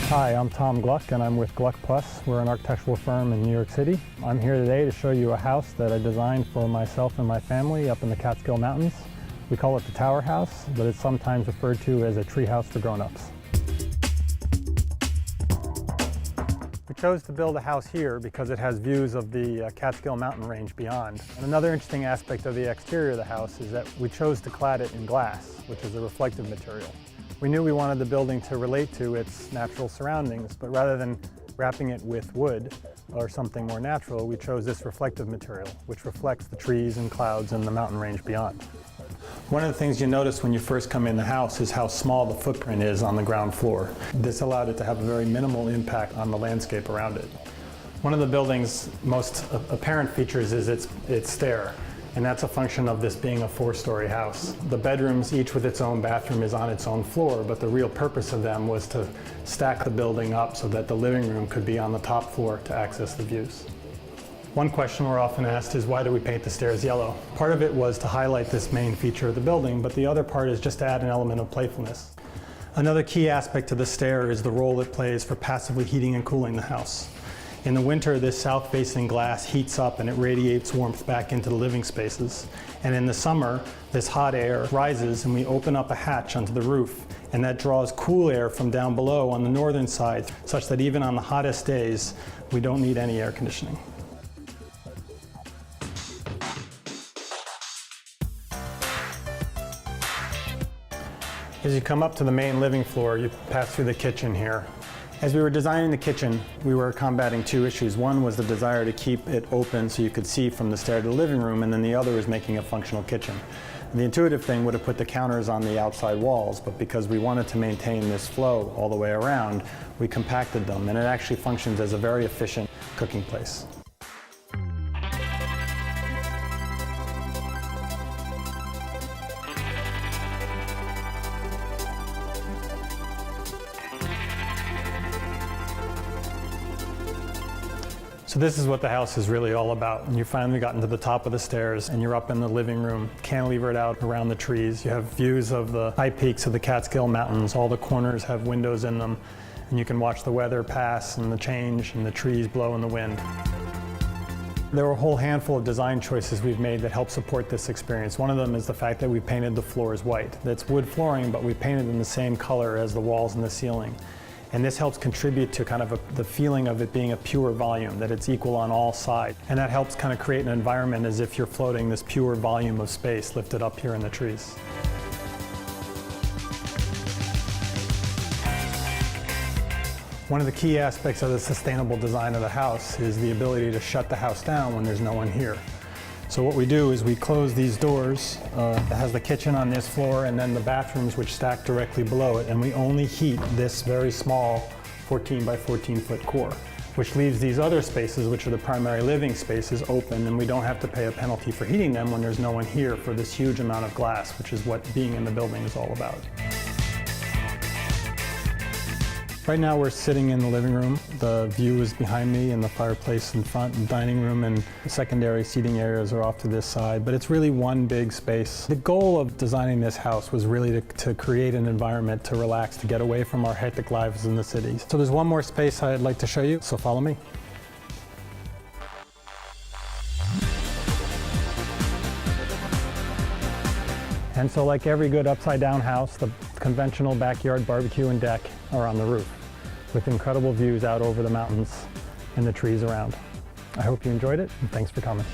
Hi, I'm Tom GLUCK and I'm with GLUCK+. We're an architectural firm in New York City. I'm here today to show you a house that I designed for myself and my family up in the Catskill Mountains. We call it the Tower House, but it's sometimes referred to as a tree house for grown-ups. We chose to build a house here because it has views of the Catskill mountain range beyond. And another interesting aspect of the exterior of the house is that we chose to clad it in glass, which is a reflective material. We knew we wanted the building to relate to its natural surroundings, but rather than wrapping it with wood or something more natural, we chose this reflective material, which reflects the trees and clouds and the mountain range beyond. One of the things you notice when you first come in the house is how small the footprint is on the ground floor. This allowed it to have a very minimal impact on the landscape around it. One of the building's most apparent features is its stair, and that's a function of this being a four-story house. The bedrooms, each with its own bathroom, is on its own floor, but the real purpose of them was to stack the building up so that the living room could be on the top floor to access the views. One question we're often asked is, why do we paint the stairs yellow? Part of it was to highlight this main feature of the building, but the other part is just to add an element of playfulness. Another key aspect of the stair is the role it plays for passively heating and cooling the house. In the winter, this south-facing glass heats up and it radiates warmth back into the living spaces. And in the summer, this hot air rises and we open up a hatch onto the roof, and that draws cool air from down below on the northern side, such that even on the hottest days, we don't need any air conditioning. As you come up to the main living floor, you pass through the kitchen here. As we were designing the kitchen, we were combating two issues. One was the desire to keep it open so you could see from the stair to the living room, and then the other was making a functional kitchen. The intuitive thing would have put the counters on the outside walls, but because we wanted to maintain this flow all the way around, we compacted them, and it actually functions as a very efficient cooking place. So this is what the house is really all about. You finally gotten to the top of the stairs and you're up in the living room, cantilevered out around the trees. You have views of the high peaks of the Catskill Mountains. All the corners have windows in them, and you can watch the weather pass and the change and the trees blow in the wind. There were a whole handful of design choices we've made that help support this experience. One of them is the fact that we painted the floors white. That's wood flooring, but we painted in the same color as the walls and the ceiling. And this helps contribute to kind of the feeling of it being a pure volume, that it's equal on all sides. And that helps kind of create an environment as if you're floating this pure volume of space lifted up here in the trees. One of the key aspects of the sustainable design of the house is the ability to shut the house down when there's no one here. So what we do is we close these doors. It has the kitchen on this floor and then the bathrooms which stack directly below it, and we only heat this very small 14 by 14 foot core, which leaves these other spaces, which are the primary living spaces, open, and we don't have to pay a penalty for heating them when there's no one here for this huge amount of glass, which is what being in the building is all about. Right now we're sitting in the living room. The view is behind me and the fireplace in front, and dining room and secondary seating areas are off to this side, but it's really one big space. The goal of designing this house was really to create an environment to relax, to get away from our hectic lives in the cities. So there's one more space I'd like to show you, so follow me. And so like every good upside-down house, the conventional backyard barbecue and deck are on the roof, with incredible views out over the mountains and the trees around. I hope you enjoyed it, and thanks for coming.